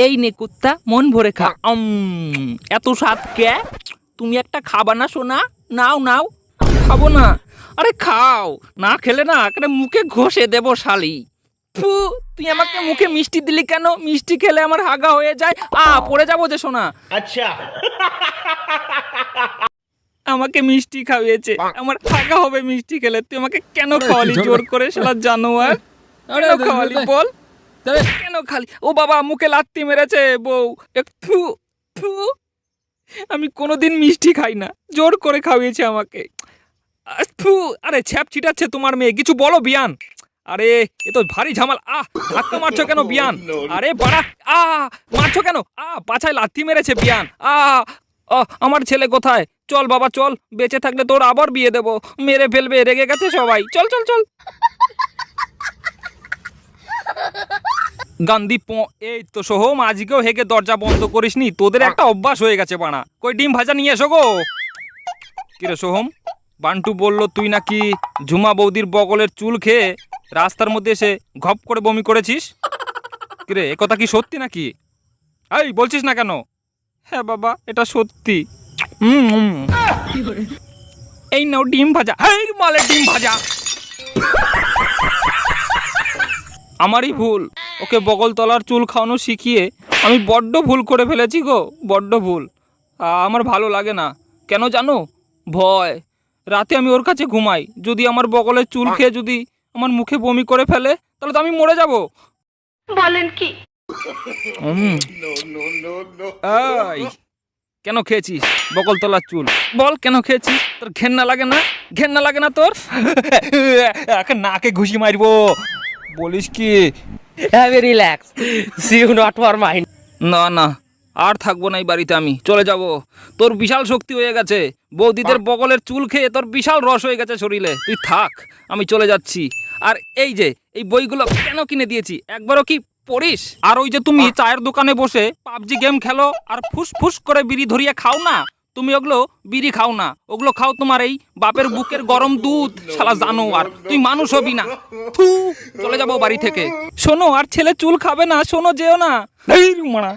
এই নে কুত্তা, মন ভরে খা। এত স্বাদ কে? তুমি একটা খাবা না সোনা? নাও নাও। খাবো না। আরে খাও, না খেলে না একেবারে মুখে ঘষে দেবো শালি। ফু, তুই আমাকে মুখে মিষ্টি দিলি কেন? মিষ্টি খেলে আমার হাগা হয়ে যায়। পড়ে যাবো যে সোনা। আচ্ছা, আমাকে মিষ্টি খাইয়েছে, আমার হাগা হবে মিষ্টি খেলে। তুই আমাকে কেন খাওয়ালি জোর করে শালা জানোয়ার? কেন খাওয়ালি বল? কেন খালি? ও বাবা, মুখে লাত্তি মেরেছে বউ। একটু থু, আমি কোনোদিন মিষ্টি খাই না, জোর করে খাওয়িয়েছে আমাকে। থু, আরে ছ্যাপ ছিটাচ্ছে তোমার মেয়ে, কিছু বলো বিয়ান। আরে এ তো ভারী ঝামাল। ধাক্কা মারছো কেন বিয়ান? আরে বাড়া, মারছো কেন? পাছায় লাথি মেরেছে বিয়ান। আমার ছেলে কোথায়? চল বাবা চল, বেঁচে থাকলে তোর আবার বিয়ে দেবো। মেরে ফেলবে, রেগে গেছে সবাই। চল চল চল। গান্ধী এই তো সোহম, আজকেও হেগে দরজা বন্ধ করিসনি? তোদের একটা অভ্যাস হয়ে গেছে বানা। কই ডিম ভাজা নিয়ে এসো গো। কিরে সোহম, বান্টু বলল তুই নাকি ঝুমা বৌদির বগলের চুল খেয়ে রাস্তার মধ্যে এসে ঘপ করে বমি করেছিস। কিরে, এ কথা কি সত্যি নাকি? এই বলছিস না কেন? হ্যাঁ বাবা, এটা সত্যি। এই নাও ডিম ভাজা। এই মালে ডিম ভাজা। আমারই ভুল, ওকে বগল তলার চুল খাওয়ানো শিখিয়ে আমি বড্ড ভুল করে ফেলেছি গো, বড্ড ভুল। আমার ভালো লাগে না, কেন জানো? ভয়। রাতে আমি ওর কাছে ঘুমাই, যদি আমার বগলের চুল খেয়ে যদি আমার মুখে বমি করে ফেলে, তাহলে তো আমি মরে যাব। বলেন কি? এই, কেন খেয়েছিস বগল তলার চুল? বল কেন খেয়েছিস? তোর ঘেন্না লাগে না? ঘেন্না লাগে না তোর? নাকে ঘুষি মারবো। বলিস কি? Relax, see you not for mind. না না, আর থাকবো না এই বাড়িতে, আমি চলে যাব। তোর বিশাল শক্তি হয়ে গেছে, বৌদিদের বগলের চুল খেয়ে তোর বিশাল রস হয়ে গেছে শরীরে। তুই থাক, আমি চলে যাচ্ছি। আর এই যে এই বইগুলো কেন কিনে দিয়েছি একবারও কি পড়িস? আর ওই যে তুমি চায়ের দোকানে বসে পাবজি গেম খেলো আর ফুস ফুস করে বিড়ি ধরিয়ে খাও না, তুমি ওগুলো বিড়ি খাও না, ওগুলো খাও তোমার এই বাপের বুকের গরম দুধ। শালা জানো, আর তুই মানুষ হবি না। চলে যাবো বাড়ি থেকে। শোনো, আর ছেলে চুল খাবে না, শোনো, যেও না। মারা।